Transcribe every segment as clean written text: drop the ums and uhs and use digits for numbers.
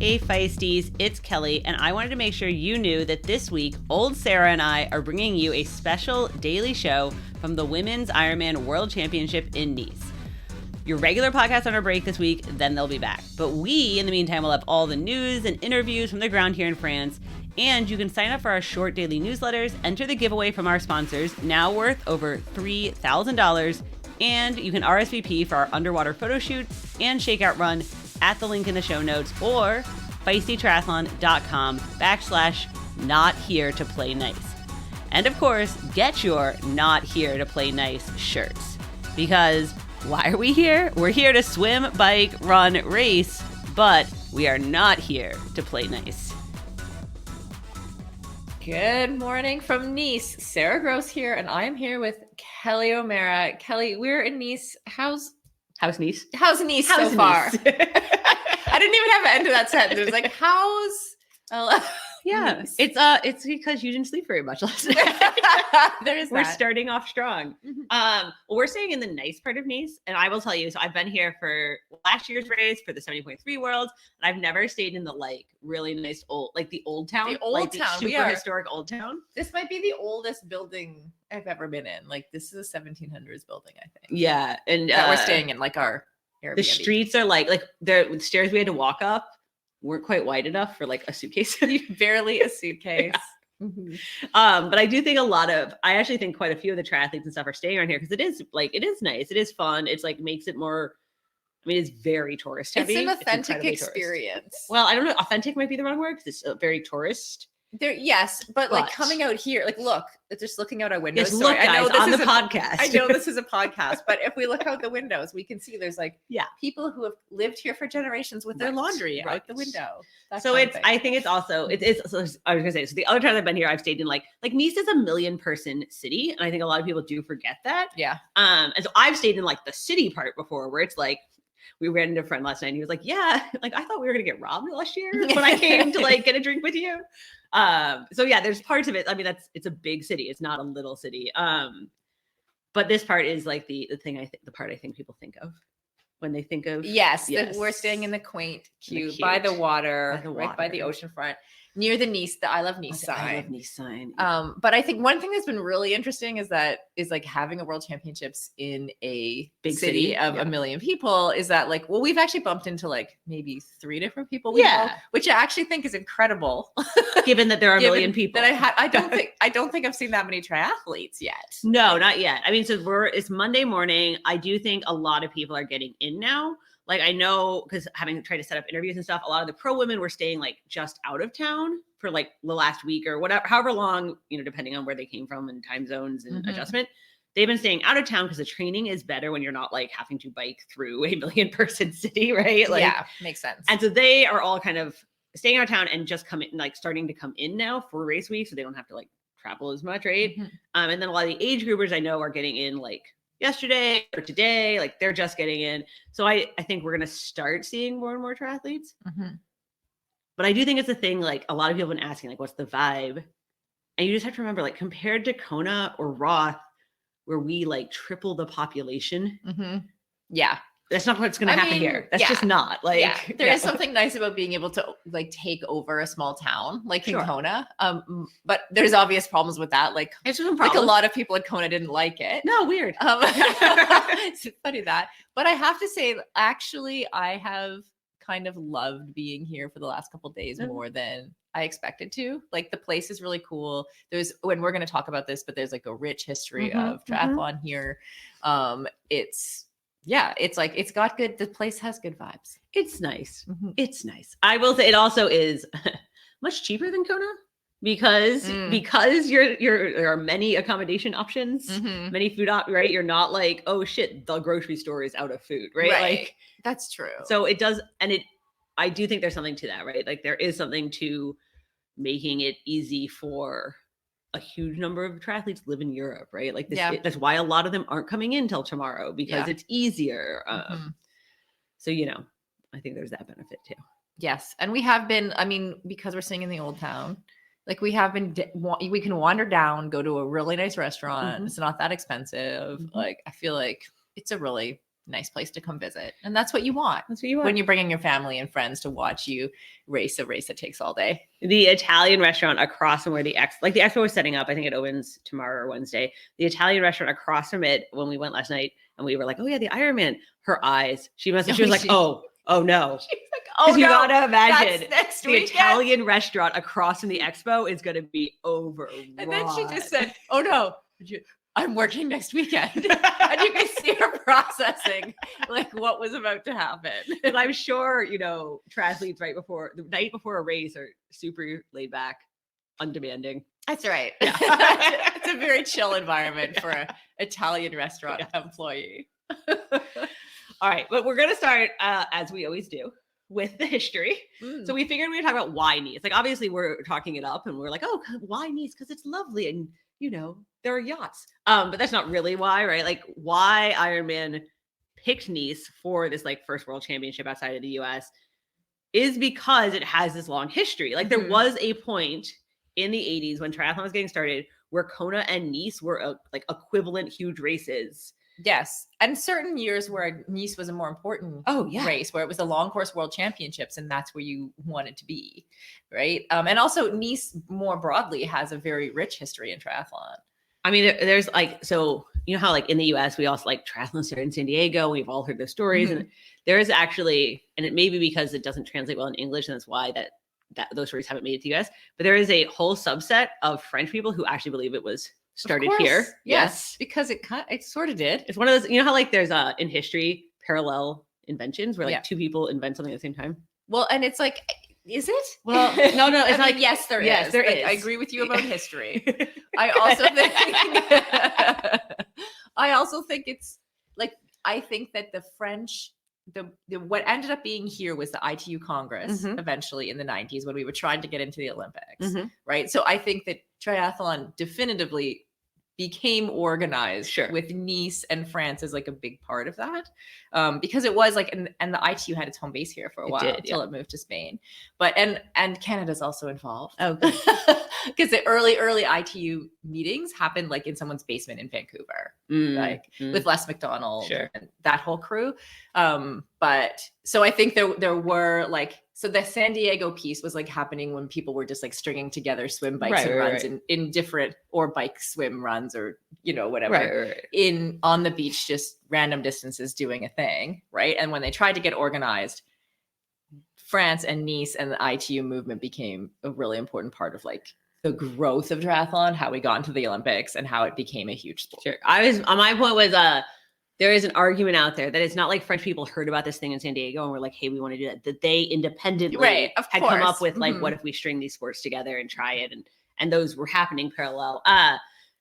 Hey Feisties, it's Kelly, and I wanted to make sure you knew that this week, old Sara and I are bringing you a special daily show from the Women's Ironman World Championship in Nice. Your regular podcast on our break this week, then they'll be back. But we, in the meantime, will have all the news and interviews from the ground here in France, and you can sign up for our short daily newsletters, enter the giveaway from our sponsors, now worth over $3,000, and you can RSVP for our underwater photo shoot and shakeout run at the link in the show notes or feistytriathlon.com/not here to play nice. And of course, get your not here to play nice shirts. Because why are we here? We're here to swim, bike, run, race, but we are not here to play nice. Good morning from Nice. Sara Gross here, and I am here with Kelly O'Mara. Kelly, we're in Nice. How's Nice? How's Nice so far? I didn't even have an end to that sentence. It was like, how's yeah, Nice? It's because you didn't sleep very much last night. We're starting off strong. Mm-hmm. We're staying in the nice part of Nice, and I will tell you. So I've been here for last year's race for the 70.3 Worlds, and I've never stayed in the really nice old the old town, the super historic old town. This might be the oldest building I've ever been in. Like, this is a 1700s building, I think. Yeah, and that we're staying in, like our Airbnb. The streets are like the stairs we had to walk up weren't quite wide enough for like a suitcase. Barely a suitcase. Yeah. Mm-hmm. But I do think I actually think quite a few of the triathletes and stuff are staying around here because it is nice. It is fun. It's like makes it more, it's very tourist heavy. It's an authentic experience. Well, I don't know. Authentic might be the wrong word because it's very tourist. Yes, but like coming out here, like look, just looking out our windows. Yes, look, guys, I know this on the podcast. I know this is a podcast, but if we look out the windows, we can see there's people who have lived here for generations with their laundry out the window. So I think it's also so I was gonna say, so the other time I've been here, I've stayed in like Nice is a 1 million person city, and I think a lot of people do forget that. Yeah. And so I've stayed in like the city part before, where it's like. We ran into a friend last night and he was like, yeah, like I thought we were going to get robbed last year when I came to like get a drink with you. So yeah, there's parts of it. I mean, it's a big city. It's not a little city. But this part is like the part I think people think of when they think of. Yes. We're staying in the quaint, cute, by the water, right by the ocean front. Near the Nice, the I Love Nice sign. I Love Nice sign. But I think one thing that's been really interesting is like having a world championships in a big city of 1 million people is that like, well, we've actually bumped into like maybe 3 different people we know, which I actually think is incredible. Given that there are 1 million people. That I don't think I've seen that many triathletes yet. No, not yet. I mean, so it's Monday morning. I do think a lot of people are getting in now. Like I know because having tried to set up interviews and stuff, a lot of the pro women were staying like just out of town for like the last week or whatever, however long, depending on where they came from and time zones and adjustment. They've been staying out of town because the training is better when you're not like having to bike through a 1 million person city, right? Like, yeah, makes sense. And so they are all kind of staying out of town and just starting to come in now for race week, so they don't have to like travel as much, right? And then a lot of the age groupers I know are getting in like yesterday or today, like they're just getting in. So I think we're going to start seeing more and more triathletes. But I do think it's a thing, like a lot of people have been asking, like, what's the vibe? And you just have to remember, like, compared to Kona or Roth, where we like triple the population. Yeah. That's not what's going to happen here. That's just not like, there is something nice about being able to like take over a small town, like in Kona. But there's obvious problems with that. Like, like a lot of people in Kona didn't like it. No, weird. It's funny that, but I have to say, actually, I have kind of loved being here for the last couple of days more than I expected to. Like the place is really cool. When we're going to talk about this, but there's like a rich history of triathlon here. It's like, it's got good, the place has good vibes. It's nice. It's nice. I will say it also is much cheaper than Kona because there are many accommodation options, many food right? You're not like, oh shit, the grocery store is out of food, right? Like that's true. So it does, and I do think there's something to that, right? Like there is something to making it easy for a huge number of triathletes live in Europe, right? Like this, that's why a lot of them aren't coming in till tomorrow because it's easier. So, I think there's that benefit too. Yes. And we have been, because we're staying in the old town, like we can wander down, go to a really nice restaurant. It's not that expensive. Like, I feel like it's a really nice place to come visit. And that's what you want. That's what you want. When you're bringing your family and friends to watch you race a race that takes all day. The Italian restaurant across from where the expo was setting up, I think it opens tomorrow or Wednesday. The Italian restaurant across from it, when we went last night and we were like, oh yeah, the Ironman, her eyes, she was like, oh no. She's like, oh no. You gotta imagine next the weekend. Italian restaurant across from the expo is going to be overrun. And then she just said, oh no, I'm working next weekend. And you can see her processing like what was about to happen. And I'm sure, triathletes the night before a race are super laid back, undemanding. That's right. Yeah. It's a very chill environment for an Italian restaurant employee. All right, but we're going to start, as we always do, with the history. So we figured we'd talk about why Nice. Like, obviously, we're talking it up and we're like, oh, why Nice? Because it's lovely and, there are yachts. But that's not really why, right? Like, why Ironman picked Nice for this, like, first world championship outside of the U.S. is because it has this long history. Like, there was a point in the 80s when triathlon was getting started where Kona and Nice were, like, equivalent huge races. Yes. And certain years where Nice was a more important race, where it was the long course world championships, and that's where you wanted to be, right? And also Nice more broadly has a very rich history in triathlon. I mean, there's like, so you know how like in the US, we also like triathlon started in San Diego. We've all heard those stories. And there is actually, and it may be because it doesn't translate well in English, and that's why that those stories haven't made it to the US, but there is a whole subset of French people who actually believe it was started here. Yes, because it sort of did. It's one of those, how like there's in history parallel inventions where like two people invent something at the same time. Well, and it's like, is it? Well, no, it's like, yes, there is. Yes, there is. I agree with you about history. I also think it's like, I think that the French, the what ended up being here was the ITU Congress eventually in the 90s when we were trying to get into the Olympics, right? So I think that triathlon definitively became organized with Nice and France as like a big part of that, because it was like, and the ITU had its home base here for a while until it moved to Spain, but and Canada's also involved. Oh, because the early ITU meetings happened like in someone's basement in Vancouver, with Les McDonald and that whole crew. But so I think there were like, so the San Diego piece was like happening when people were just like stringing together swim bikes and runs in different, or bike swim runs, or, whatever, on the beach, just random distances doing a thing. Right. And when they tried to get organized, France and Nice and the ITU movement became a really important part of like the growth of triathlon, how we got into the Olympics and how it became a huge sport. My point was, there is an argument out there that it's not like French people heard about this thing in San Diego and were like, hey, we want to do that. That they independently had come up with like, what if we string these sports together and try it? And those were happening parallel.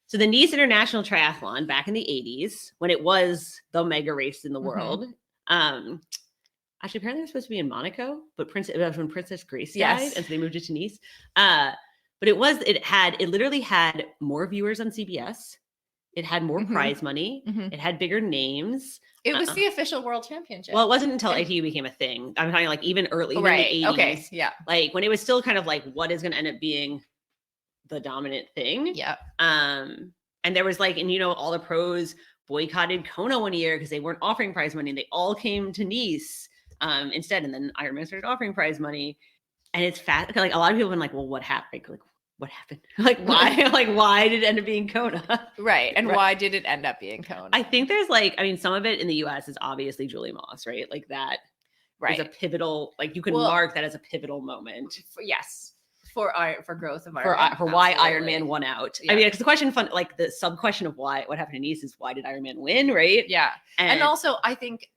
So the Nice International Triathlon back in the 80s, when it was the mega race in the world, actually apparently it was supposed to be in Monaco, but it was when Princess Grace died, and so they moved it to Nice. But it literally had more viewers on CBS. It had more prize money. It had bigger names. It was the official world championship. Well, it wasn't until ITU became a thing. I'm talking like even early in the 80s. Okay. Yeah. Like when it was still kind of like, what is going to end up being the dominant thing? Yeah. And there was like, and all the pros boycotted Kona one year because they weren't offering prize money. And they all came to Nice instead. And then Ironman started offering prize money. And it's fast. Like a lot of people have been like, well, what happened? Like, what happened? Like, why? Like, why did it end up being Kona? Right. And why did it end up being Kona? I think there's like, I mean, some of it in the US is obviously Julie Moss, right? Like that is a pivotal, like you can mark that as a pivotal moment. For growth of Ironman. For why Ironman won out. Yeah. I mean, it's the question, like the sub question of what happened in Nice is why did Ironman win, right? Yeah. And also, I think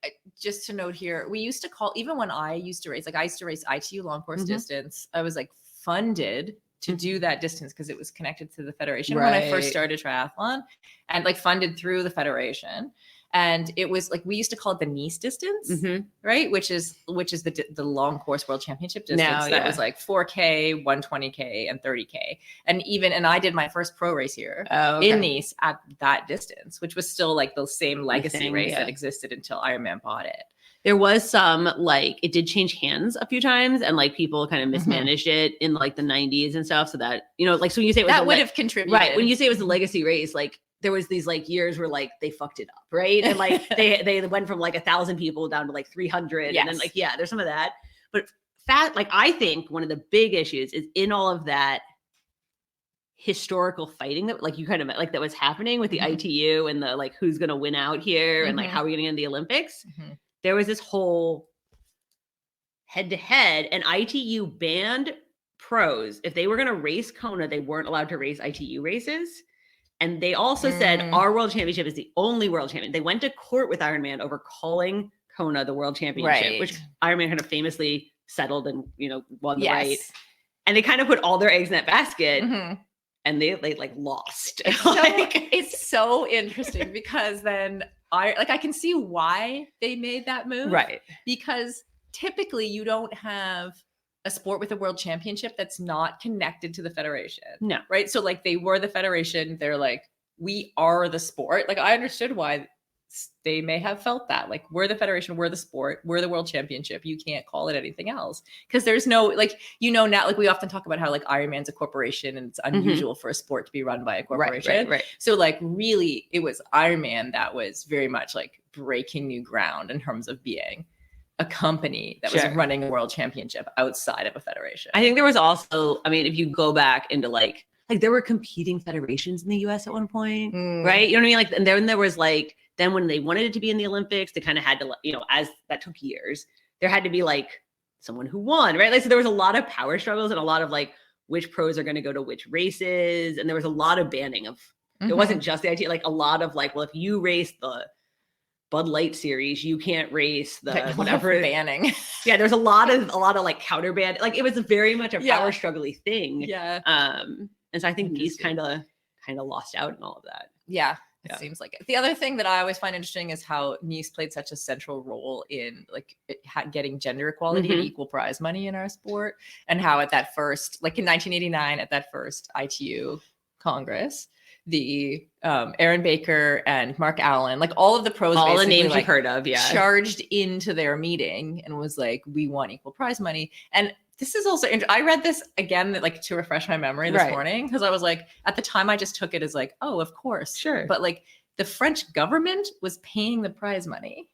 just to note here, we used to call, even when I used to race, like I used to race ITU long course distance, I was like funded to do that distance because it was connected to the federation when I first started triathlon, and like funded through the federation. And it was like, we used to call it the Nice distance, right? Which is the long course world championship distance. That was like 4K, 120K, and 30K. And I did my first pro race here in Nice at that distance, which was still like the same legacy race that existed until Ironman bought it. There was some, like, it did change hands a few times, and like people kind of mismanaged it in like the 90s and stuff. So that, like, so when you say it was that would have contributed. Right. When you say it was a legacy race, like there was these like years where like they fucked it up, right? And like they went from like 1,000 people down to like 300, and then like there's some of that. But like I think one of the big issues is in all of that historical fighting that like you kind of like that was happening with the ITU and the like who's gonna win out here and like how are we gonna get in the Olympics. There was this whole head-to-head, and ITU banned pros. If they were gonna race Kona, they weren't allowed to race ITU races. And they also said our world championship is the only world champion. They went to court with Ironman over calling Kona the world championship, which Ironman kind of famously settled and, you know, won the right. And they kind of put all their eggs in that basket and they like lost. It's so interesting because then I can see why they made that move. Right. Because typically you don't have a sport with a world championship that's not connected to the federation. No. Right. So like they were the federation. They're like, we are the sport. Like I understood why they may have felt that like we're the federation, we're the sport, we're the world championship. You can't call it anything else. Cause there's no, like, you know, now, like we often talk about how like Ironman's a corporation and it's unusual for a sport to be run by a corporation. Right. So like really it was Ironman that was very much like breaking new ground in terms of being a company that was running a world championship outside of a federation. I think there was also, I mean, if you go back into like there were competing federations in the US at one point, right? You know what I mean? Like, and then there was like, then when they wanted it to be in the Olympics, they kind of had to, you know, as that took years, there had to be like someone who won, right? Like, so there was a lot of power struggles and a lot of like which pros are going to go to which races. And there was a lot of banning of, it wasn't just the idea, like a lot of like, well, if you race the Bud Light series, you can't race the whatever banning. Yeah, there's a lot of like counter ban. Like it was very much a power struggly thing. Yeah. And so I think these kind of lost out in all of that. Yeah. It seems like it. The other thing that I always find interesting is how Nice played such a central role in like getting gender equality and equal prize money in our sport, and how at that first, like in 1989, at that first ITU Congress, the Aaron Baker and Mark Allen, like all of the pros, all the names you've heard of, charged into their meeting and was like, we want equal prize money. And this is also, I read this again, like to refresh my memory this morning, because I was like, at the time I just took it as like, oh, of course. Sure. But like the French government was paying the prize money,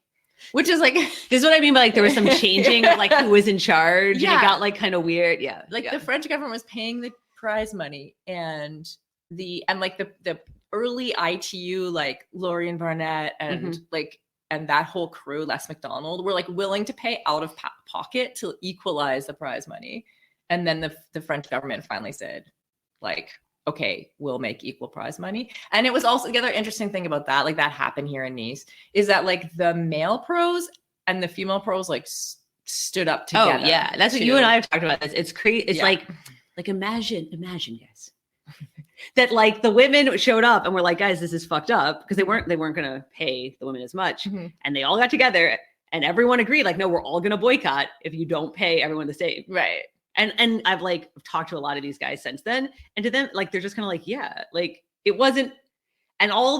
which is like, this is what I mean by like, there was some changing of like who was in charge. Yeah. And it got like kind of weird. Yeah. Like the French government was paying the prize money, and the early ITU, like Lorian Barnett and and that whole crew, Les McDonald, were like willing to pay out of pocket to equalize the prize money. And then the French government finally said, like, okay, we'll make equal prize money. And it was also the other interesting thing about that, like that happened here in Nice, is that like the male pros and the female pros like stood up together. Oh yeah, that's what you and I have talked about. This. It's crazy. It's like imagine, guys. That like the women showed up and were like, guys, this is fucked up, because they weren't going to pay the women as much. And they all got together and everyone agreed, like, no, we're all going to boycott if you don't pay everyone the same. Right. And I've like talked to a lot of these guys since then, and to them, like, they're just kind of like, yeah, like it wasn't. And all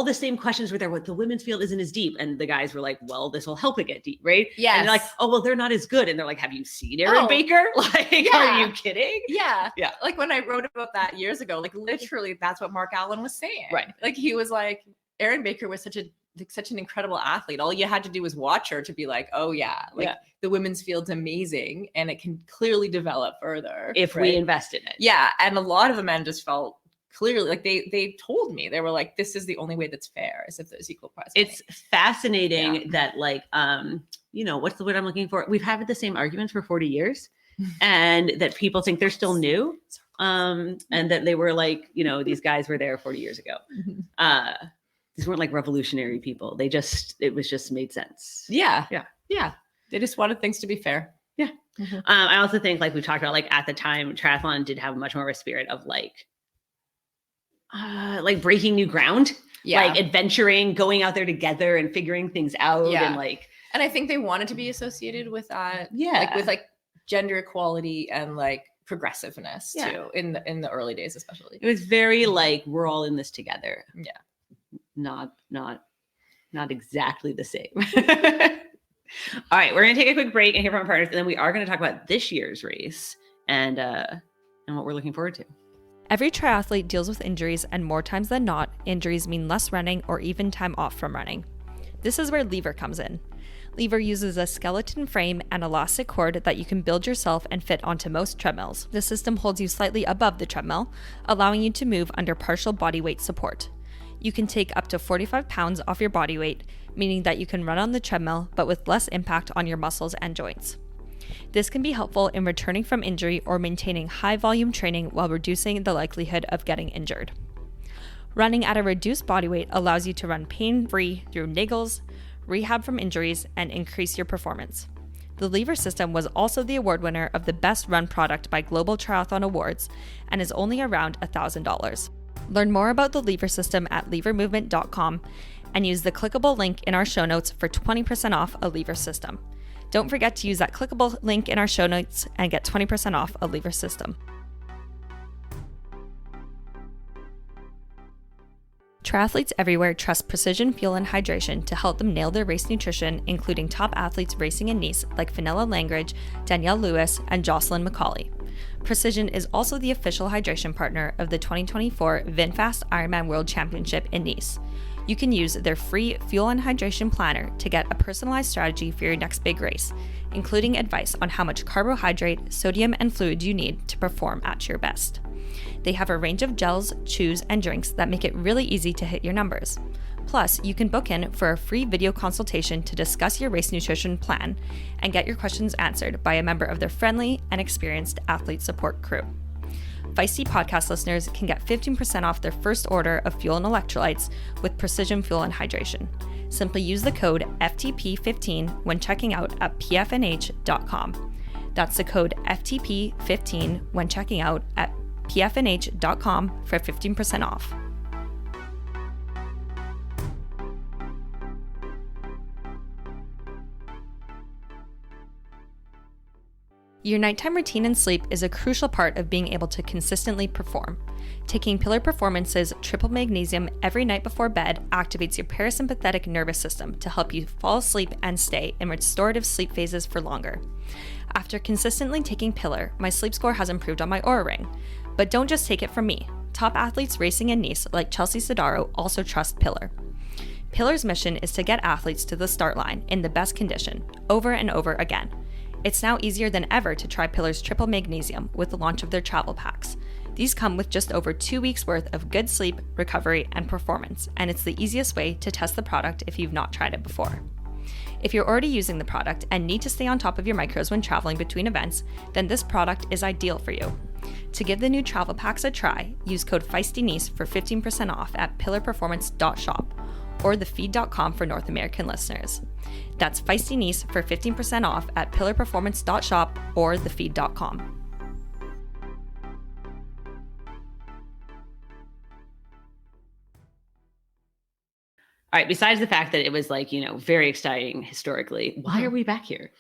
the same questions were there. What the women's field isn't as deep. And the guys were like, well, this will help it get deep, right? Yeah. And they're like, oh, well, they're not as good. And they're like, have you seen Aaron Baker? Like, are you kidding? Yeah. Yeah. Like when I wrote about that years ago, like literally that's what Mark Allen was saying. Right. Like he was like, Aaron Baker was such an incredible athlete. All you had to do was watch her to be like, oh yeah, like the women's field's amazing and it can clearly develop further if we invest in it. Yeah. And a lot of the men just felt clearly like they told me, they were like, this is the only way that's fair, is if there's equal prize money. It's fascinating that like you know, what's the word I'm looking for, we've had the same arguments for 40 years and that people think they're still new, and that they were like, you know, these guys were there 40 years ago. These weren't like revolutionary people, it was just made sense. Yeah They just wanted things to be fair. Yeah. I also think, like we talked about, like at the time triathlon did have much more of a spirit of like breaking new ground, like adventuring, going out there together and figuring things out. And like, and I think they wanted to be associated with that. Like with like gender equality and like progressiveness too in the early days, especially. It was very like, we're all in this together. Yeah. Not exactly the same. All right. We're going to take a quick break and hear from our partners. And then we are going to talk about this year's race and what we're looking forward to. Every triathlete deals with injuries, and more times than not, injuries mean less running or even time off from running. This is where Lever comes in. Lever uses a skeleton frame and elastic cord that you can build yourself and fit onto most treadmills. The system holds you slightly above the treadmill, allowing you to move under partial body weight support. You can take up to 45 pounds off your body weight, meaning that you can run on the treadmill but with less impact on your muscles and joints. This can be helpful in returning from injury or maintaining high volume training while reducing the likelihood of getting injured. Running at a reduced body weight allows you to run pain-free through niggles, rehab from injuries, and increase your performance. The Lever system was also the award winner of the Best Run Product by Global Triathlon Awards and is only around $1,000. Learn more about the Lever system at levermovement.com and use the clickable link in our show notes for 20% off a Lever system. Don't forget to use that clickable link in our show notes and get 20% off a Lever system. Triathletes everywhere trust Precision Fuel and Hydration to help them nail their race nutrition, including top athletes racing in Nice like Fenella Langridge, Danielle Lewis, and Jocelyn McCauley. Precision is also the official hydration partner of the 2024 VinFast Ironman World Championship in Nice. You can use their free fuel and hydration planner to get a personalized strategy for your next big race, including advice on how much carbohydrate, sodium, and fluid you need to perform at your best. They have a range of gels, chews, and drinks that make it really easy to hit your numbers. Plus, you can book in for a free video consultation to discuss your race nutrition plan and get your questions answered by a member of their friendly and experienced athlete support crew. Feisty podcast listeners can get 15% off their first order of fuel and electrolytes with Precision Fuel and Hydration. Simply use the code FTP15 when checking out at pfnh.com. That's the code FTP15 when checking out at pfnh.com for 15% off. Your nighttime routine and sleep is a crucial part of being able to consistently perform. Taking Pillar Performance's triple magnesium every night before bed activates your parasympathetic nervous system to help you fall asleep and stay in restorative sleep phases for longer. After consistently taking Pillar, my sleep score has improved on my Oura Ring. But don't just take it from me. Top athletes racing in Nice, like Chelsea Sodaro, also trust Pillar. Pillar's mission is to get athletes to the start line in the best condition, over and over again. It's now easier than ever to try Pillar's triple magnesium with the launch of their travel packs. These come with just over 2 weeks worth of good sleep, recovery, and performance, and it's the easiest way to test the product if you've not tried it before. If you're already using the product and need to stay on top of your micros when traveling between events, then this product is ideal for you. To give the new travel packs a try, use code FEISTYNICE for 15% off at pillarperformance.shop or thefeed.com for North American listeners. That's Feisty Nice for 15% off at pillarperformance.shop or thefeed.com. All right, besides the fact that it was very exciting historically, why are we back here?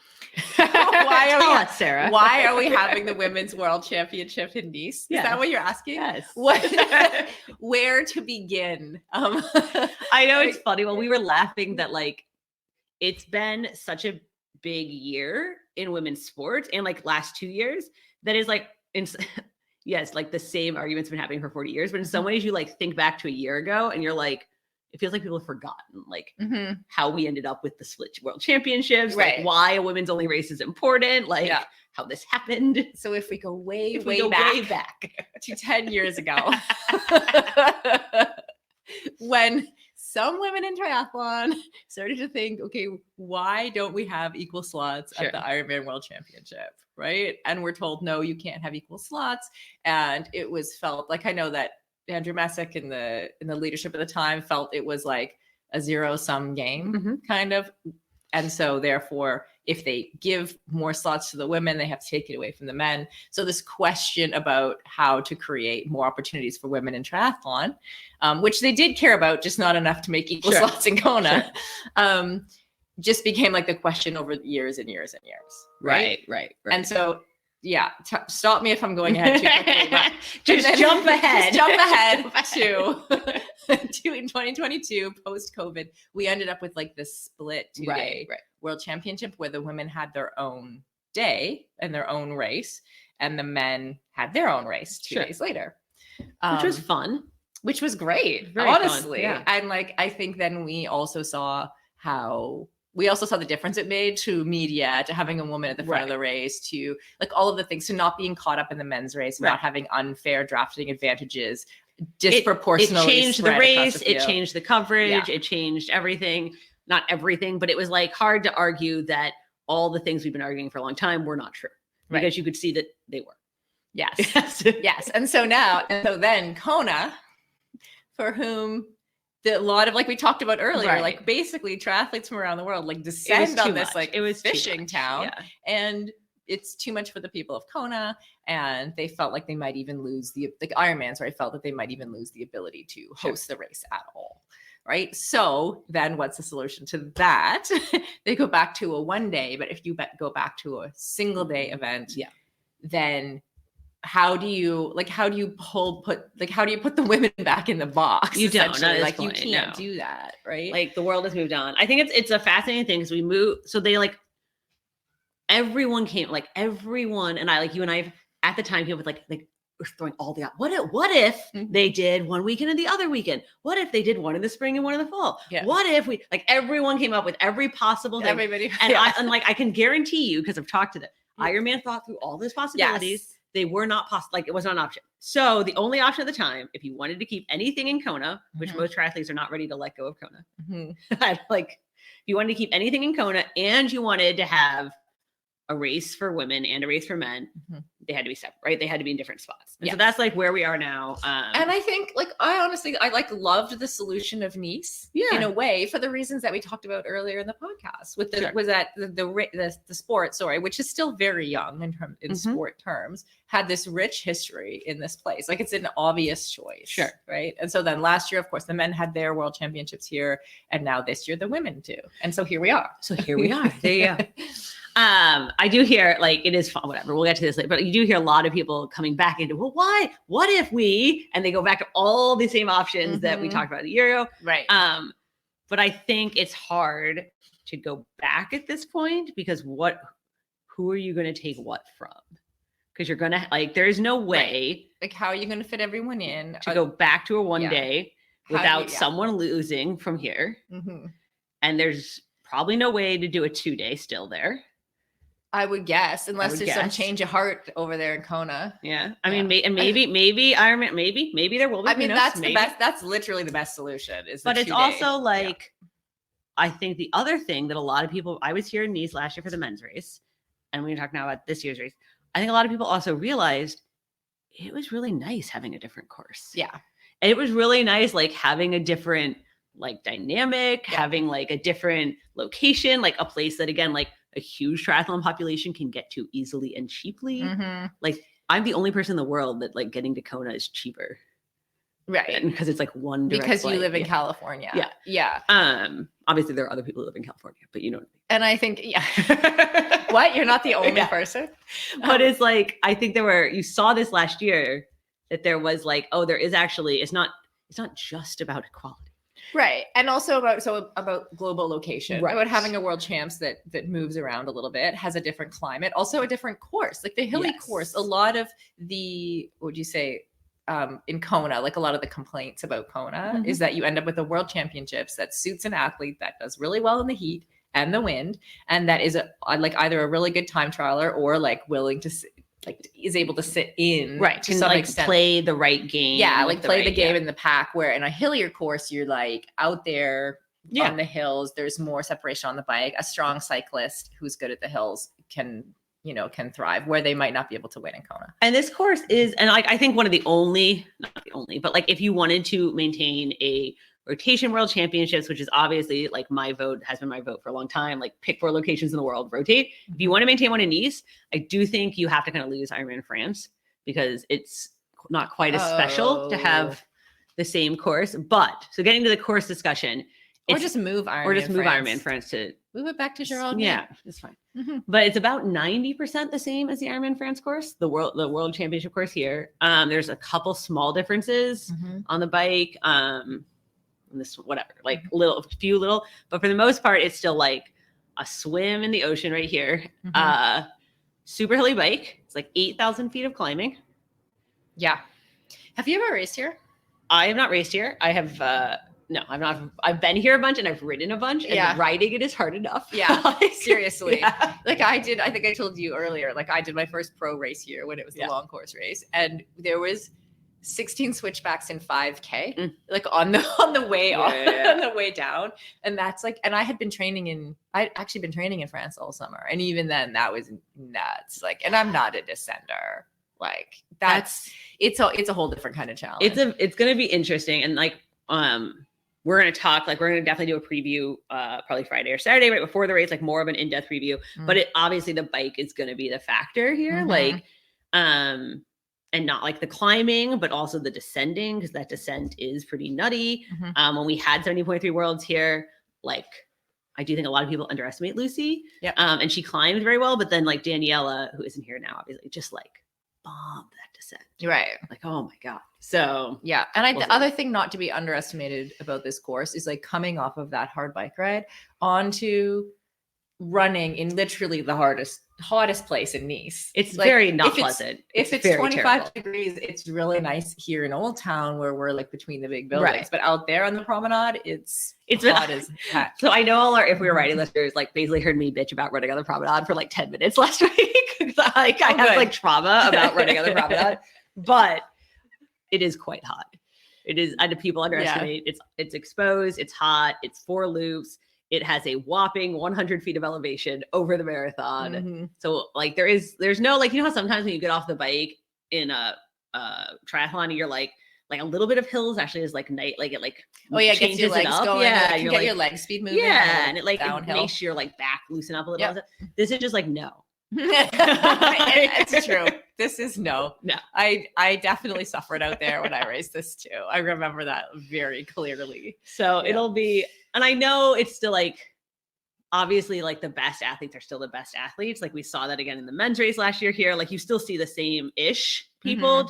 Tell us, Sarah. Why are we having the Women's World Championship in Nice? Is that what you're asking? Yes. Where to begin? I know it's funny. Well, we were laughing that it's been such a big year in women's sports and last 2 years that is yes, the same argument's been happening for 40 years. But in some ways you think back to a year ago and you're it feels like people have forgotten how we ended up with the split world championships, right? Why a women's only race is important, how this happened. So if we go way back to 10 years ago, when some women in triathlon started to think, okay, why don't we have equal slots at the Ironman World Championship, right? And we're told, no, you can't have equal slots. And it was felt I know that Andrew Messick in the leadership at the time felt it was a zero-sum game kind of. And so therefore, if they give more slots to the women, they have to take it away from the men. So this question about how to create more opportunities for women in triathlon, which they did care about, just not enough to make equal slots in Kona, just became the question over years and years and years. Right. And so stop me if I'm going ahead too quickly. But just jump ahead. Just jump ahead to in 2022, post-COVID, we ended up with this split 2-day World Championship where the women had their own day and their own race, and the men had their own race 2 days later. which was fun. Which was great, Very honestly. fun, yeah. And like, I think then we also saw the difference it made to media, to having a woman at the front of the race, to like all of the things, to not being caught up in the men's race, not having unfair drafting advantages, disproportionately. It changed the race, it changed the coverage, it changed everything. Not everything, but it was like hard to argue that all the things we've been arguing for a long time were not true, because you could see that they were. Yes. Yes. And so then Kona, for whom a lot of, like we talked about earlier, like basically triathletes from around the world like descend on this like it was fishing town, and it's too much for the people of Kona, and they felt like they might even lose the Ironmans, right? Felt that they might even lose the ability to host the race at all, right? So then what's the solution to that? They go back to a 1 day, but if you go back to a single day event, then how do you put the women back in the box? You don't, like you can't do that, right? Like the world has moved on. I think it's a fascinating thing because we moved. So they like everyone came, like everyone, and I, like you and I at the time came up with like we're throwing all the what if they did one weekend and the other weekend? What if they did one in the spring and one in the fall? Yeah. What if we, like, everyone came up with every possible thing. Everybody, and I can guarantee you, because I've talked to them, Ironman thought through all those possibilities. Yes. They were not possible. Like, it was not an option. So the only option at the time, if you wanted to keep anything in Kona, which most triathletes are not ready to let go of Kona, like if you wanted to keep anything in Kona and you wanted to have a race for women and a race for men, they had to be separate, right? They had to be in different spots. And so that's like where we are now. And I think, like, I honestly loved the solution of Nice in a way, for the reasons that we talked about earlier in the podcast with the sport, which is still very young in sport terms, had this rich history in this place. Like, it's an obvious choice. Right. And so then last year, of course, the men had their world championships here, and now this year the women do. And so here we are. There you go. I do hear, like, it is fun, whatever, we'll get to this later, but you do hear a lot of people coming back into, well, why? What if and they go back to all the same options that we talked about a year ago. Right. But I think it's hard to go back at this point, because who are you going to take what from? Because you're going to, like, there's no way. Like, how are you going to fit everyone in? To go back to a 1 day without someone losing from here. And there's probably no way to do a 2 day still there. I would guess, unless there's some change of heart over there in Kona. Yeah. I mean, maybe Ironman, maybe there will be. I mean, that's the best. That's literally the best solution. But it's also like, I think the other thing that a lot of people, I was here in Nice last year for the men's race, and we're talking now about this year's race. I think a lot of people also realized it was really nice having a different course. Yeah. And it was really nice, like, having a different, like, dynamic, having like a different location, like a place that, again, like a huge triathlon population can get to easily and cheaply. Like, I'm the only person in the world that, like, getting to Kona is cheaper. Right. Because it's like one direct because you flight. live in California. Yeah. Obviously there are other people who live in California, but you know what I mean. And I think, what? You're not the only person? But it's like, I think you saw this last year, that there was like, oh, there is actually, it's not just about equality. Right. And also about global location, about having a world champs that moves around a little bit, has a different climate, also a different course, like the hilly course. A lot of the, what would you say, in Kona, like a lot of the complaints about Kona is that you end up with a world championships that suits an athlete that does really well in the heat and the wind, and that is like either a really good time trialer or like willing to is able to sit in to some extent, play the right game. Yeah, like play the game in the pack, where in a hillier course, you're like out there on the hills. There's more separation on the bike. A strong cyclist who's good at the hills can thrive where they might not be able to win in Kona. And this course is, and like, I think one of the only, not the only, but like, if you wanted to maintain a rotation world championships, which is obviously like has been my vote for a long time, like pick 4 locations in the world, rotate. If you want to maintain one in Nice, I do think you have to kind of lose Ironman France, because it's not quite as special to have the same course. But so getting to the course discussion, or just move Ironman France to move it back to Gerald. Yeah, it's fine. But it's about 90% the same as the Ironman France course, the world championship course here. There's a couple small differences on the bike. This whatever, like few little, but for the most part, it's still like a swim in the ocean right here. Super hilly bike. It's like 8,000 feet of climbing. Yeah. Have you ever raced here? I have not raced here. I have no, I'm not. I've been here a bunch and I've ridden a bunch, and riding it is hard enough. Yeah, like, seriously. Yeah. Like I think I told you earlier, like I did my first pro race here when it was the long course race, and there was 16 switchbacks in 5K, like on the way on the way down. And that's like, and I'd actually been training in France all summer. And even then that was nuts. Like, and I'm not a descender. Like it's a whole different kind of challenge. It's going to be interesting. And like, we're going to talk, like, we're going to definitely do a preview, probably Friday or Saturday, right before the race, like more of an in-depth review, but obviously the bike is going to be the factor here. Like, and not like the climbing, but also the descending, because that descent is pretty nutty. When we had 70.3 Worlds here, like, I do think a lot of people underestimate Lucy. And she climbed very well, but then like Daniela, who isn't here now, obviously, just like bombed that descent. Right. Like, oh my God. So yeah. And the other thing not to be underestimated about this course is like coming off of that hard bike ride onto running in literally the hottest place in Nice. It's like, very not pleasant. If it's 25 degrees, it's really nice here in Old Town where we're like between the big buildings. Right. But out there on the promenade, it's hot as heck. So I know if we were riding listeners, like basically heard me bitch about running on the promenade for like 10 minutes last week. Like I have like trauma about running on the promenade, but it is quite hot. It is. I know people underestimate. It's exposed. It's hot. It's 4 loops. It has a whopping 100 feet of elevation over the marathon. So like there's no, like, you know how sometimes when you get off the bike in a triathlon, you're like a little bit of hills actually is like night, like it like gets your legs going. Yeah, you get your leg speed moving. Yeah, and it like it makes your like back loosen up a little. This is just like no. It's true. This is no. I definitely suffered out there when I raced this too. I remember that very clearly. So it'll be, and I know it's still like, obviously like the best athletes are still the best athletes. Like we saw that again in the men's race last year here. Like you still see the same ish people,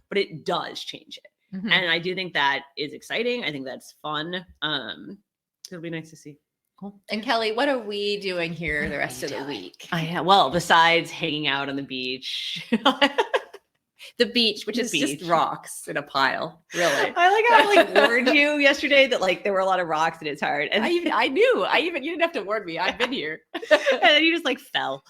but it does change it. And I do think that is exciting. I think that's fun. It'll be nice to see. Cool. And Kelly, what are we doing here the rest of the week? Well, besides hanging out on the beach. The beach, which is just rocks in a pile, really. I like how I like warned you yesterday that like there were a lot of rocks and it's hard. And I knew. You didn't have to warn me. I've been here. And then you just like fell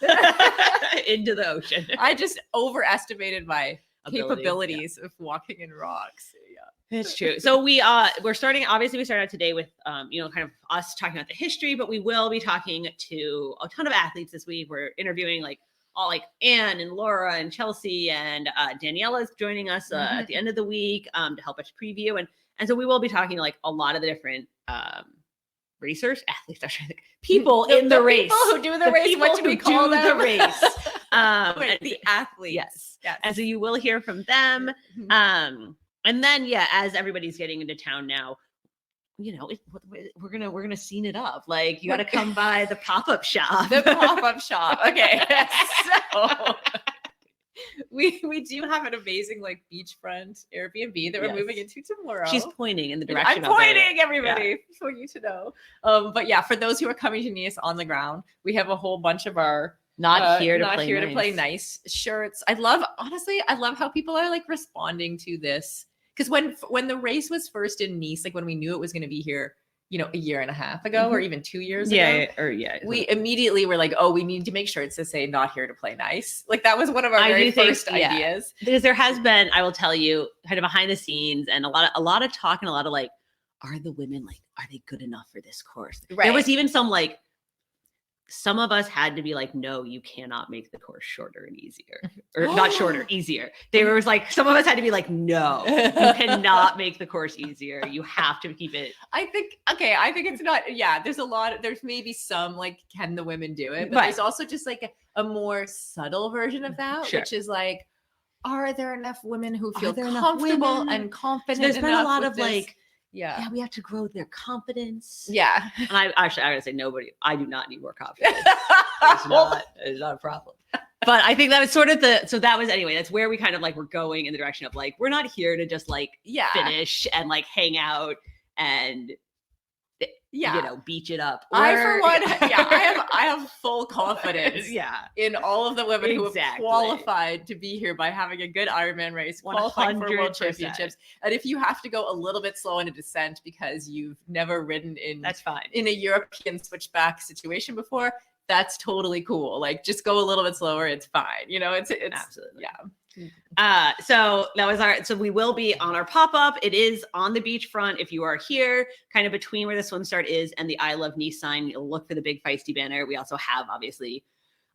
into the ocean. I just overestimated my capabilities of walking in rocks. Yeah. It's true. So we're starting, obviously we started out today with, kind of us talking about the history, but we will be talking to a ton of athletes this week. We're interviewing like all like Anne and Laura and Chelsea and Daniela is joining us at the end of the week to help us preview. And so we will be talking to like a lot of the different racers, athletes, people in the race. People who do the race. What do we call them? The race. The athletes. Yes. And so you will hear from them. And then, as everybody's getting into town now, we're gonna scene it up. Like you got to come by the pop-up shop. The pop-up shop. Okay. So we do have an amazing like beachfront Airbnb that we're moving into tomorrow. She's pointing in the direction. I'm pointing, everybody, for you to know. But for those who are coming to Nice on the ground, we have a whole bunch of our not here to play nice shirts. I love how people are like responding to this. Because when the race was first in Nice, like when we knew it was going to be here, a year and a half ago or even 2 years ago, we immediately were like, oh, we need to make shirts to say not here to play nice. Like that was one of our very first ideas. Because there has been, I will tell you, kind of behind the scenes and a lot of talk and a lot of like, are the women like, are they good enough for this course? Right. There was even some of us had to be like, no, you cannot make the course shorter and easier. Or not shorter, easier. There was like, some of us had to be like, no, you cannot make the course easier. You have to keep it. I think it's not, there's maybe some like, can the women do it? But there's also just like a more subtle version of that, which is like, are there enough women who feel comfortable and confident? So there's been a lot of this? Like, we have to grow their confidence. Yeah. And I gotta say, I do not need more confidence. It's not a problem. But I think that was sort of that's where we kind of like, we're going in the direction of like, we're not here to just like finish and like hang out and beach it up. I for one, I have full confidence in all of the women who have qualified to be here by having a good Ironman race, qualifying for World 100%. Championships. And if you have to go a little bit slow in a descent because you've never ridden that's fine in a European switchback situation before, that's totally cool. Like, just go a little bit slower. It's fine. It's absolutely. Yeah. So that was so we will be on our pop-up. It is on the beachfront. If you are here, kind of between where the swim start is and the I Love Nice sign, you'll look for the big Feisty banner. We also have obviously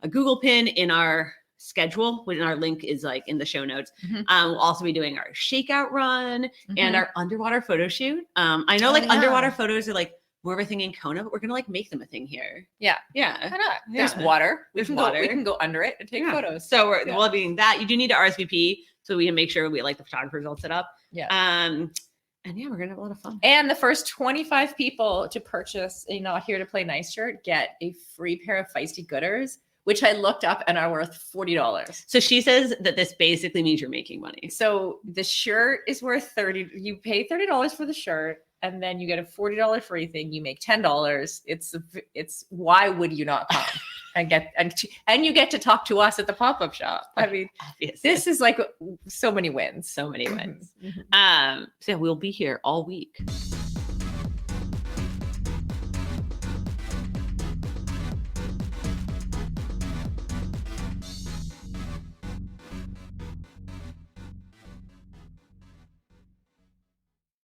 a Google pin in our schedule, when our link is like in the show notes. We'll also be doing our shakeout run and our underwater photo shoot. I know underwater photos are like more of a thing in Kona, but we're gonna like make them a thing here. Yeah. Why not? There's water. We can go under it and take photos. So we'll be doing that. You do need to RSVP so we can make sure we the photographers all set up. Yeah. And we're gonna have a lot of fun. And the first 25 people to purchase a Not Here to Play Nice shirt get a free pair of Feisty Gooders, which I looked up and are worth $40. So she says that this basically means you're making money. So the shirt is worth $30. You pay $30 for the shirt, and then you get a $40 free thing. You make $10. It's why would you not come and you get to talk to us at the pop-up shop? I mean, obviously. This is like so many wins. So we'll be here all week.